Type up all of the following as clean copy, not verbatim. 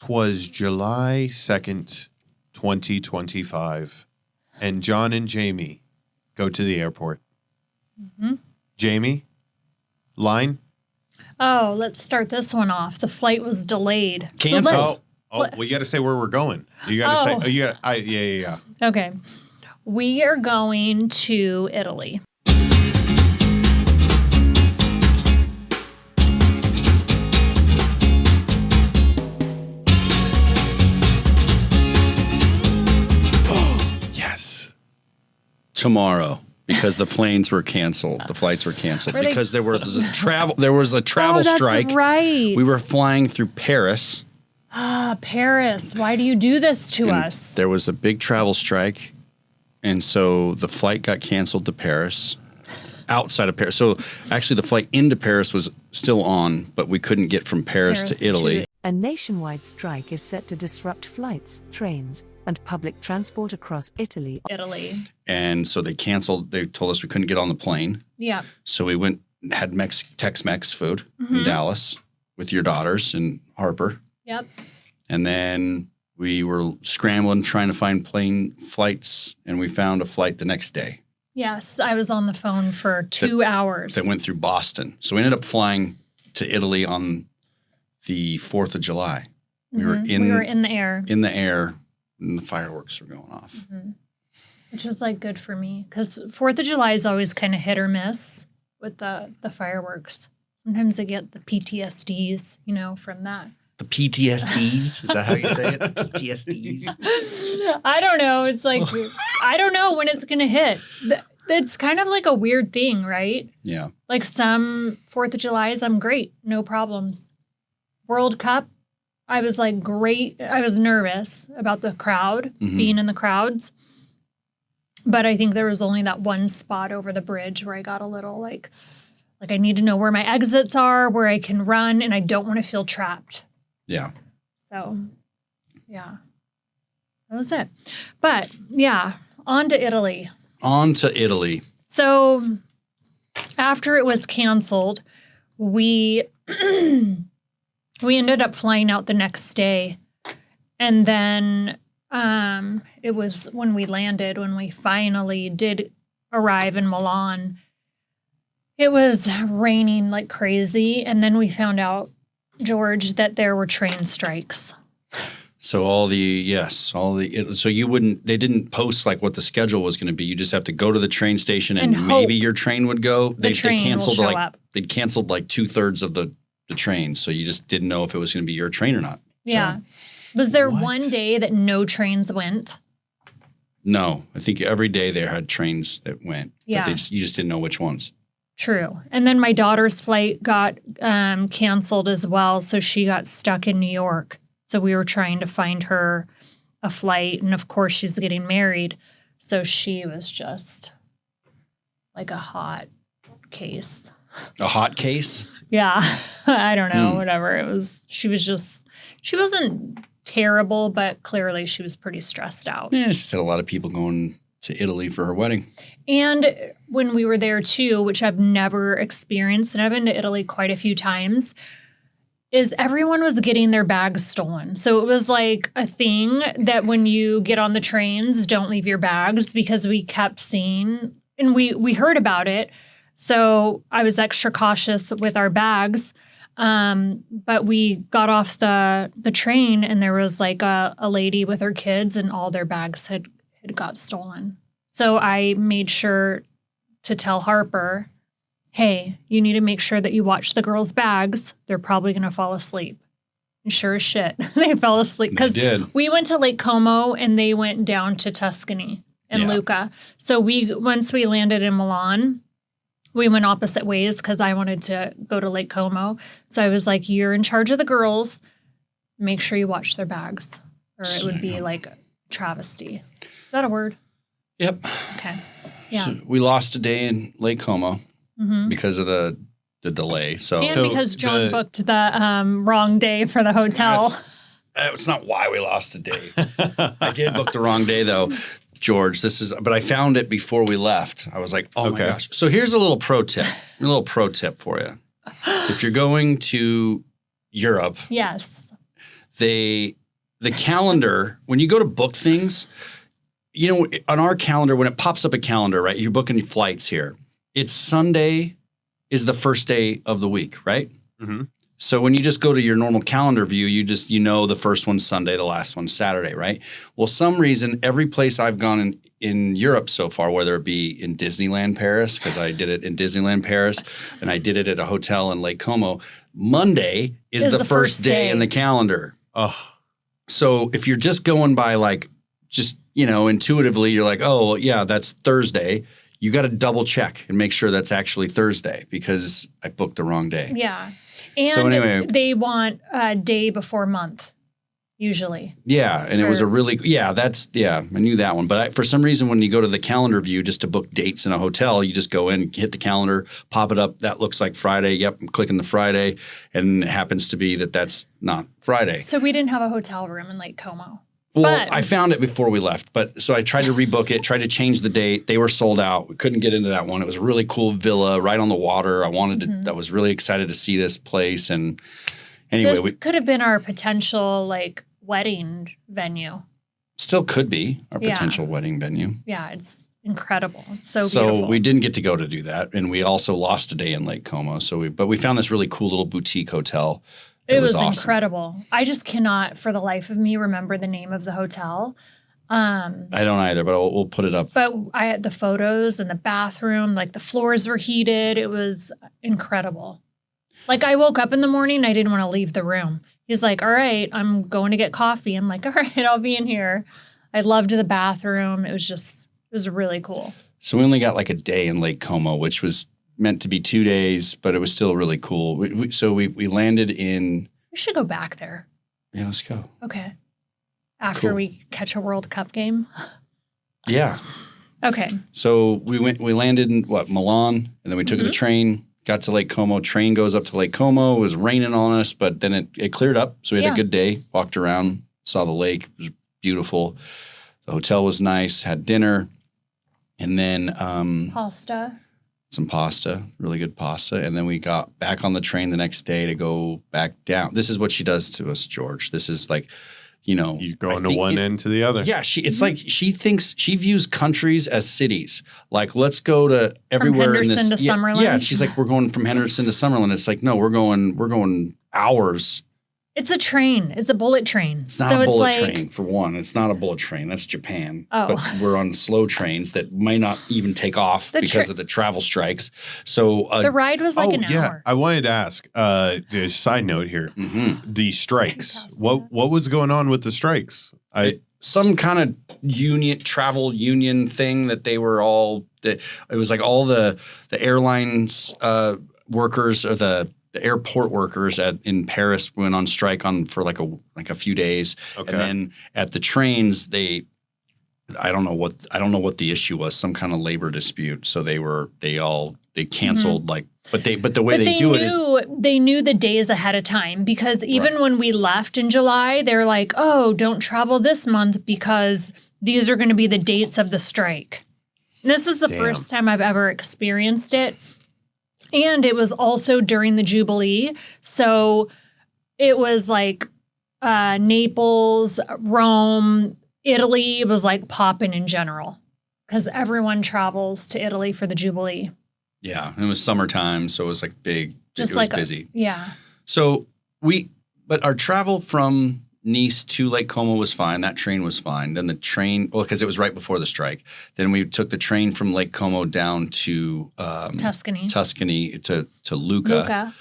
'Twas July 2nd, 2025, and John and Jamie go to the airport. Mm-hmm. Jamie, line? Oh, let's start this one off. The flight was delayed. Cancel. Well, you got to say where we're going. You got to say, yeah. Okay. We are going to Italy. Yes. Tomorrow. Because the planes were canceled, the flights were canceled because there was a travel strike. That's right. We were flying through Paris. Paris. Why do you do this to us? There was a big travel strike, and so the flight got canceled to Paris, outside of Paris. So actually, the flight into Paris was still on, but we couldn't get from Paris to Italy. A nationwide strike is set to disrupt flights, trains, and public transport across Italy. And so they canceled. They told us we couldn't get on the plane. Yeah. So we went, had Tex-Mex food in Dallas with your daughters and Harper. Yep. And then we were scrambling, trying to find plane flights, and we found a flight the next day. Yes, I was on the phone for 2 hours. That went through Boston. So we ended up flying to Italy on the 4th of July. We were in the air. In the air. And the fireworks were going off. Mm-hmm. Which was like good for me because 4th of July is always kind of hit or miss with the fireworks. Sometimes I get the PTSDs, from that. The PTSDs? Is that how you say it? The PTSDs? I don't know. It's like, I don't know when it's going to hit. It's kind of like a weird thing, right? Yeah. Like some 4th of Julys, I'm great. No problems. World Cup. I was like, great. I was nervous about the crowd, being in the crowds. But I think there was only that one spot over the bridge where I got a little like I need to know where my exits are, where I can run, and I don't want to feel trapped. Yeah. So, yeah. That was it. But, yeah, on to Italy. So, after it was canceled, we ended up flying out the next day. And then it was when we landed, when we finally did arrive in Milan, it was raining like crazy. And then we found out, George, that there were train strikes. So they didn't post like what the schedule was going to be. You just have to go to the train station and maybe your train would go. They canceled they'd canceled like 2/3 of the trains. So you just didn't know if it was going to be your train or not. Yeah. So, was there one day that no trains went? No. I think every day they had trains that went. Yeah. But you just didn't know which ones. True. And then my daughter's flight got canceled as well. So she got stuck in New York. So we were trying to find her a flight. And of course, she's getting married. So she was just like a hot case. A hot case? Yeah. I don't know. Whatever. It was. She wasn't terrible, but clearly she was pretty stressed out. Yeah, she had a lot of people going to Italy for her wedding. And when we were there too, which I've never experienced, and I've been to Italy quite a few times, is everyone was getting their bags stolen. So it was like a thing that when you get on the trains, don't leave your bags, because we kept seeing, and we heard about it. So I was extra cautious with our bags. But we got off the train and there was like a lady with her kids and all their bags had got stolen. So I made sure to tell Harper, hey, you need to make sure that you watch the girls' bags. They're probably going to fall asleep. And sure as shit, they fell asleep. Because we went to Lake Como and they went down to Tuscany and Lucca. So once we landed in Milan, we went opposite ways because I wanted to go to Lake Como. So I was like, you're in charge of the girls. Make sure you watch their bags or it would be like a travesty. Is that a word? Yep. Okay. Yeah. So we lost a day in Lake Como because of the delay. Because John booked the wrong day for the hotel. Yes. It's not why we lost a day. I did book the wrong day though. George, but I found it before we left. I was like, oh my gosh. So here's a little pro tip for you. If you're going to Europe, yes, the calendar, when you go to book things, you know, on our calendar, when it pops up a calendar, right, you're booking flights here. It's Sunday is the first day of the week, right? Mm-hmm. So when you just go to your normal calendar view, you know the first one's Sunday, the last one's Saturday, right? Well, some reason, every place I've gone in Europe so far, whether it be in Disneyland Paris, because I did it in Disneyland Paris, and I did it at a hotel in Lake Como, Monday is the first day in the calendar. Oh. So if you're just going by like, just, you know, intuitively, you're like, oh, well, yeah, that's Thursday. You got to double check and make sure that's actually Thursday because I booked the wrong day. Yeah. And so anyway, they want a day before month, usually. Yeah. And it was a really, I knew that one. But for some reason, when you go to the calendar view just to book dates in a hotel, you just go in, hit the calendar, pop it up. That looks like Friday. Yep. I'm clicking the Friday. And it happens to be that that's not Friday. So we didn't have a hotel room in Lake Como. Well, I found it before we left, but so I tried to rebook it, tried to change the date. They were sold out. We couldn't get into that one. It was a really cool villa right on the water. I wanted to, I was really excited to see this place. And anyway, this could have been our potential like wedding venue. Still could be our potential wedding venue. Yeah, it's incredible. It's so beautiful. So we didn't get to go to do that. And we also lost a day in Lake Como. But we found this really cool little boutique hotel. It was awesome. incredible. I just cannot, for the life of me, remember the name of the hotel. I don't either, but we'll put it up. But I had the photos and the bathroom, like the floors were heated. It was incredible. Like I woke up in the morning, I didn't want to leave the room. He's like, all right, I'm going to get coffee. I'm like, all right, I'll be in here. I loved the bathroom. It was really cool. So we only got like a day in Lake Como, which was meant to be 2 days, but it was still really cool. So we landed in. We should go back there. Yeah, let's go. Okay. After we catch a World Cup game. Yeah. Okay. So we landed in Milan, and then we took the train, got to Lake Como. Train goes up to Lake Como. It was raining on us, but then it cleared up. So we had a good day, walked around, saw the lake. It was beautiful. The hotel was nice, had dinner, and then some pasta, really good pasta. And then we got back on the train the next day to go back down. This is what she does to us, George. This is like, you know. You go into one end to the other. Yeah. It's like she views countries as cities. Like, let's go to everywhere in this. From Henderson to Summerlin. Yeah. She's like, we're going from Henderson to Summerlin. It's like, no, we're going hours. It's a train. It's a bullet train. It's not a bullet train, for one. It's not a bullet train. That's Japan. Oh. But we're on slow trains that might not even take off because of the travel strikes. So the ride was like an hour. I wanted to ask, the side note here, the strikes. What was going on with the strikes? Some kind of travel union thing that they were all. It was like all the airlines workers or the airport workers in Paris went on strike for like a few days. Okay. And then at the trains, I don't know what the issue was, some kind of labor dispute. So they canceled but the way they do it is they knew the days ahead of time because even when we left in July, they're like, oh, don't travel this month because these are going to be the dates of the strike. And this is the first time I've ever experienced it. And it was also during the Jubilee. So it was like Naples, Rome, Italy was like popping in general because everyone travels to Italy for the Jubilee. Yeah. And it was summertime. So it was like big. It was busy. Yeah. So but our travel from Nice to Lake Como was fine. That train was fine. Then the train, because it was right before the strike. Then we took the train from Lake Como down to Tuscany to Lucca,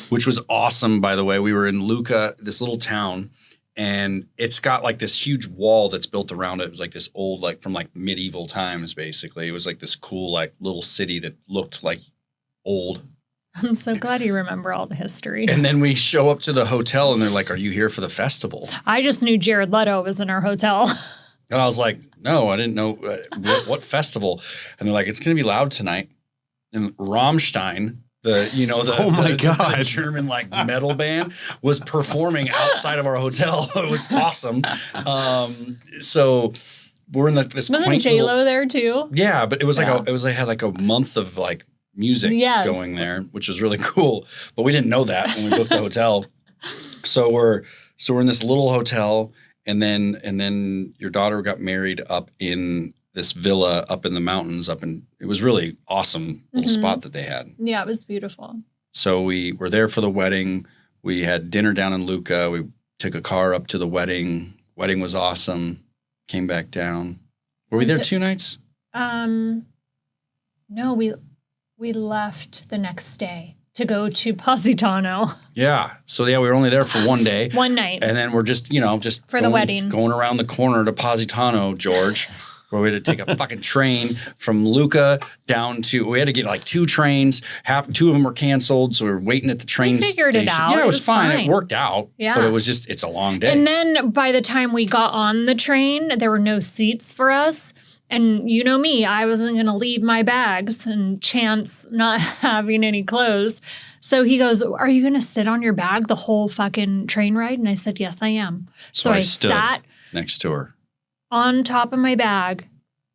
which was awesome. By the way, we were in Lucca, this little town, and it's got like this huge wall that's built around it. It was like this old, like from like medieval times, basically. It was like this cool, like little city that looked like old. I'm so glad you remember all the history. And then we show up to the hotel and they're like, are you here for the festival? I just knew Jared Leto was in our hotel. And I was like, no, I didn't know. What festival? And they're like, it's going to be loud tonight. And Rammstein, the German like metal band was performing outside of our hotel. It was awesome. So we're in this wasn't J-Lo there too? Yeah, but it was had like a month of like music going there, which was really cool. But we didn't know that when we booked the hotel. So So we're in this little hotel, and then your daughter got married up in this villa up in the mountains. It was really awesome little spot that they had. Yeah, it was beautiful. So we were there for the wedding. We had dinner down in Lucca. We took a car up to the wedding. Wedding was awesome. Came back down. Were we there 2 nights? No, we left the next day to go to Positano. Yeah. So we were only there for 1 day. One night. And then we're just for the wedding. Going around the corner to Positano, George, where we had to take a fucking train from Lucca down to, we had to get like 2 trains. 2 of them were canceled. So we were waiting at the train station. We figured it out. Yeah, it was fine. It worked out. Yeah. But it's a long day. And then by the time we got on the train, there were no seats for us. And you know me, I wasn't going to leave my bags and chance not having any clothes. So he goes, are you going to sit on your bag the whole fucking train ride? And I said, yes, I am. So I stood sat next to her on top of my bag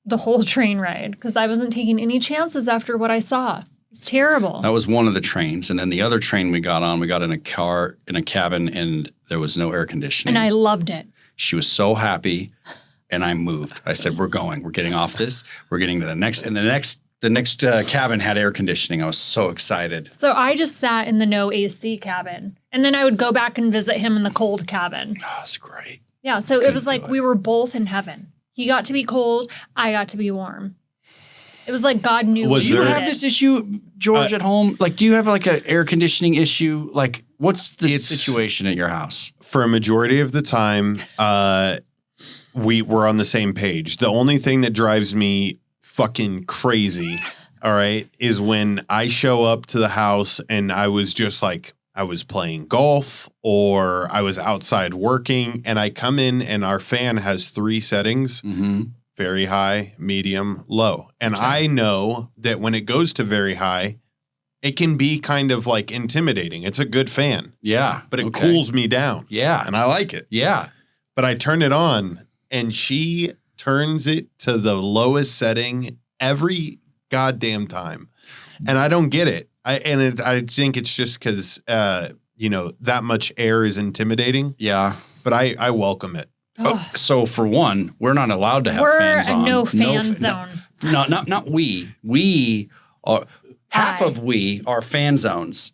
the whole train ride because I wasn't taking any chances after what I saw. It's terrible. That was one of the trains. And then the other train we got on, we got in a cabin, and there was no air conditioning. And I loved it. She was so happy. And I moved. I said, we're getting off this. We're getting to the next. And the next cabin had air conditioning. I was so excited. So I just sat in the no AC cabin. And then I would go back and visit him in the cold cabin. Oh, that's great. Yeah. So it was like we were both in heaven. He got to be cold. I got to be warm. It was like God knew. Do you have this issue, George, at home? Like, do you have like an air conditioning issue? Like, what's the situation at your house? For a majority of the time, we were on the same page. The only thing that drives me fucking crazy, all right, is when I show up to the house and I was just like, I was playing golf or I was outside working, and I come in and our fan has 3 settings, very high, medium, low. And I know that when it goes to very high, it can be kind of like intimidating. It's a good fan. Yeah. But it cools me down. Yeah. And I like it. Yeah. But I turn it on, and she turns it to the lowest setting every goddamn time. And I don't get it. I think it's just because, that much air is intimidating. Yeah. But I welcome it. Oh, so for one, we're not allowed to have fans on. We're a no fan zone. No, not we. We are, half of we are fan zones.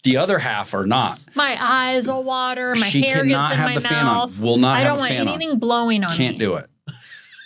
The other half are not. My eyes will water. My she hair cannot gets in have my the mouth. fan on. Will not have a fan on. I don't want anything blowing on me. Can't do it.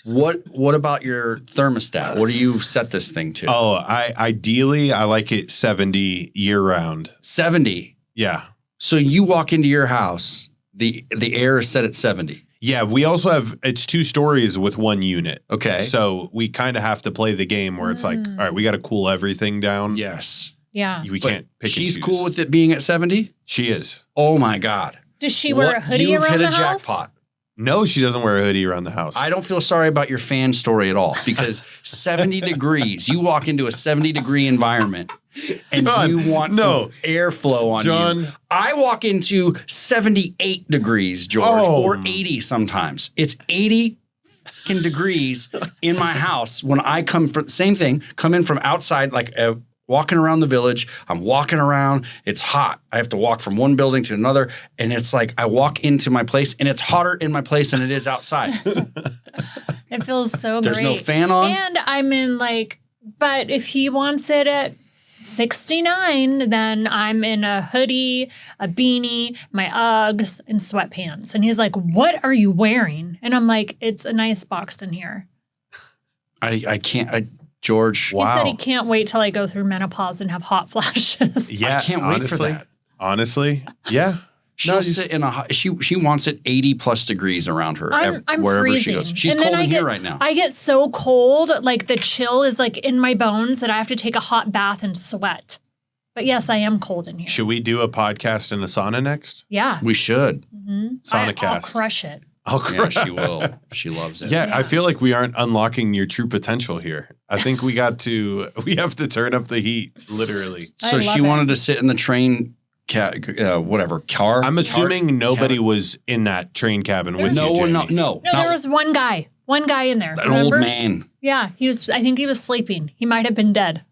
What about your thermostat? What do you set this thing to? Oh, ideally I like it 70 year round. 70. Yeah. So you walk into your house, the air is set at 70. Yeah, we also have, it's 2 stories with 1 unit. Okay. So we kind of have to play the game where it's like, all right, we got to cool everything down. Yes. Yeah. We can't pick and choose. She's cool with it being at 70? She is. Oh my God. Does she wear a hoodie around the house? You've hit a jackpot. No, she doesn't wear a hoodie around the house. I don't feel sorry about your fan story at all because 70 degrees, you walk into a 70-degree environment and John, you want some airflow on you. I walk into 78 degrees, George, or 80 sometimes. It's 80 degrees in my house when I come in from outside, like walking around the village. I'm walking around. It's hot. I have to walk from one building to another. And it's like I walk into my place and it's hotter in my place than it is outside. It feels so There's great. no fan on. And I'm in but if he wants it at 69, then I'm in a hoodie, a beanie, my Uggs, and sweatpants. And he's like, what are you wearing? And I'm like, it's a nice box in here. I can't. George, he said he can't wait till I go through menopause and have hot flashes. Yeah, I can't wait for that. Honestly, yeah. She'll sit in she wants it 80 plus degrees around her I'm wherever freezing. she goes. She's and cold then in here right now. I get so cold, like the chill is like in my bones that I have to take a hot bath and sweat. But yes, I am cold in here. Should we do a podcast in a sauna next? Yeah. We should. Sauna I'll crush it. I'll crush she will. She loves it. Yeah, I feel like we aren't unlocking your true potential here. I think we have to turn up the heat, literally. So she wanted to sit in the train car. I'm assuming nobody was in that train cabin with you, Jamie. No, there was one guy in there. An old man. Yeah, I think he was sleeping. He might have been dead.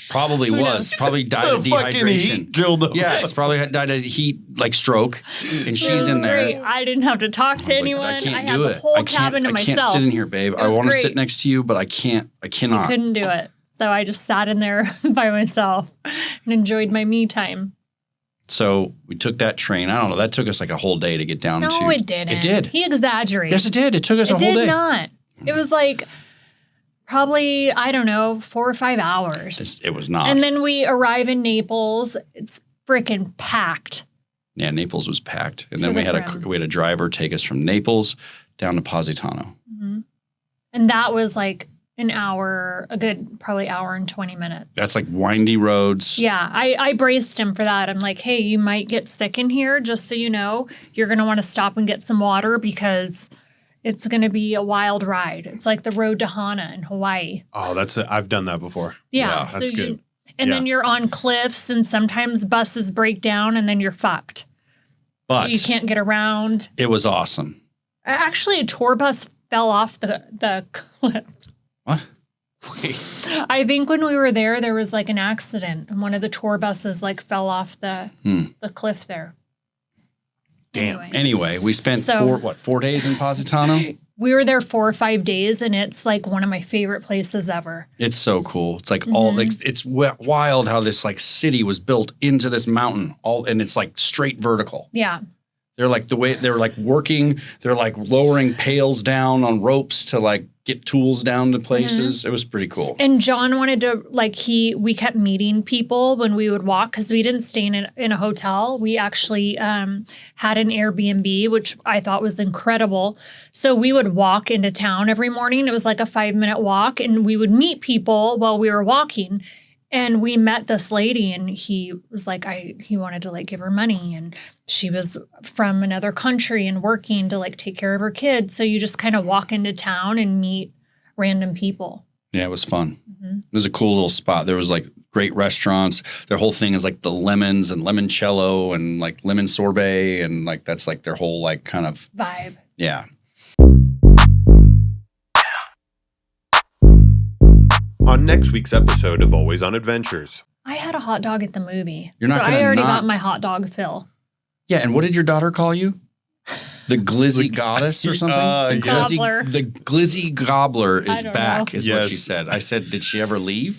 Probably Who was. knows? Probably died The of fucking dehydration. heat killed him. Yes, probably died of heat, like stroke. And she's in there. Great. I didn't have to talk to I was like, anyone. I can't had do the it. whole I can't, cabin to I myself. can't sit in here, babe. I was want to great. sit next to you, but I can't. I I cannot. couldn't do it. So I just sat in there by myself and enjoyed my me time. So we took that train. I don't know. That took us like a whole day to get down to. No, it didn't. It did. He exaggerates. Yes, it did. It took us a It whole did day. not. It was like probably, I don't know, 4 or 5 hours. It was not. And then we arrive in Naples. It's freaking packed. Yeah, Naples was packed, and To then we the had brim. a driver take us from Naples down to Positano. And that was like an hour, a good probably hour and 20 minutes. That's like windy roads. Yeah, I braced him for that. I'm like, hey, you might get sick in here, just so you know. You're going to want to stop and get some water because it's going to be a wild ride. It's like the road to Hana in Hawaii. Oh, that's it. I've done that before. Yeah, that's good. And Yeah. then you're on cliffs, and sometimes buses break down, and then you're fucked. But You can't get around. it was awesome. Actually, a tour bus fell off the cliff. What? Wait. I think when we were there was like an accident, and one of the tour buses like fell off the cliff there. Damn. Anyway, we spent So- 4 days in Positano? We were there 4 or 5 days, and it's like one of my favorite places ever. It's so cool. It's like all like it's wild how this like city was built into this mountain, and it's like straight vertical. Yeah. They're like the way they're like working, they're like lowering pails down on ropes to like get tools down to places. It was pretty cool. And John wanted to we kept meeting people when we would walk because we didn't stay in a hotel. We actually had an Airbnb, which I thought was incredible. So we would walk into town every morning. It was like a 5-minute walk, and we would meet people while we were walking. And we met this lady, and he was like, he wanted to like give her money, and she was from another country and working to like take care of her kids. So you just kind of walk into town and meet random people. Yeah, it was fun. It was a cool little spot. There was like great restaurants. Their whole thing is like the lemons and limoncello and like lemon sorbet, and like that's like their whole like kind of Vibe. yeah. On next week's episode of Always on Adventures. I had a hot dog at the movie. You're not so gonna I already not- got my hot dog fill. Yeah, and what did your daughter call you? The glizzy goddess or something? The Gobbler. glizzy gobbler I is don't back, know. is Yes. what she said. I said, did she ever leave?